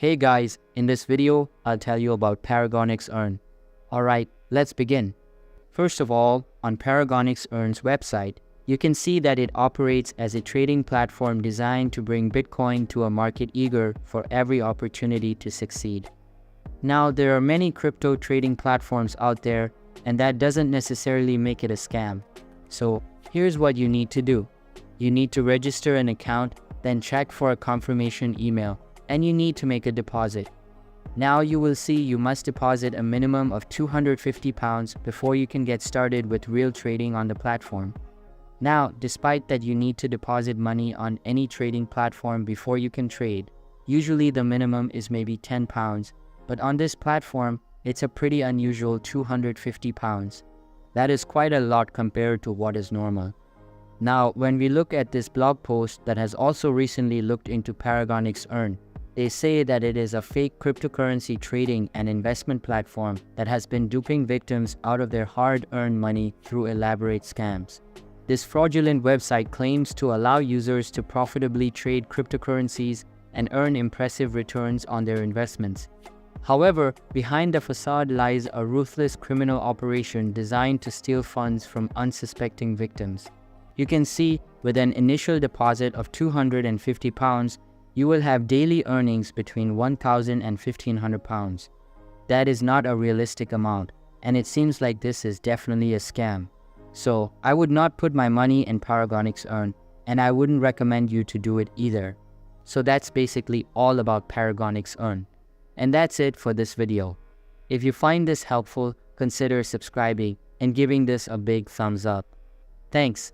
Hey guys, in this video, I'll tell you about Paragonix Earn. Alright, let's begin. First of all, on Paragonix Earn's website, you can see that it operates as a trading platform designed to bring Bitcoin to a market eager for every opportunity to succeed. Now, there are many crypto trading platforms out there, and that doesn't necessarily make it a scam. So, here's what you need to do. You need to register an account, then check for a confirmation email, and you need to make a deposit. Now you will see you must deposit a minimum of £250 before you can get started with real trading on the platform. Now, despite that you need to deposit money on any trading platform before you can trade, usually the minimum is maybe £10, but on this platform, it's a pretty unusual £250. That is quite a lot compared to what is normal. Now, when we look at this blog post that has also recently looked into Paragonix Earn, they say that it is a fake cryptocurrency trading and investment platform that has been duping victims out of their hard-earned money through elaborate scams. This fraudulent website claims to allow users to profitably trade cryptocurrencies and earn impressive returns on their investments. However, behind the facade lies a ruthless criminal operation designed to steal funds from unsuspecting victims. You can see, with an initial deposit of £250, you will have daily earnings between £1,000 and £1,500. That is not a realistic amount, and it seems like this is definitely a scam. So, I would not put my money in Paragonix Earn, and I wouldn't recommend you to do it either. So that's basically all about Paragonix Earn. And that's it for this video. If you find this helpful, consider subscribing and giving this a big thumbs up. Thanks.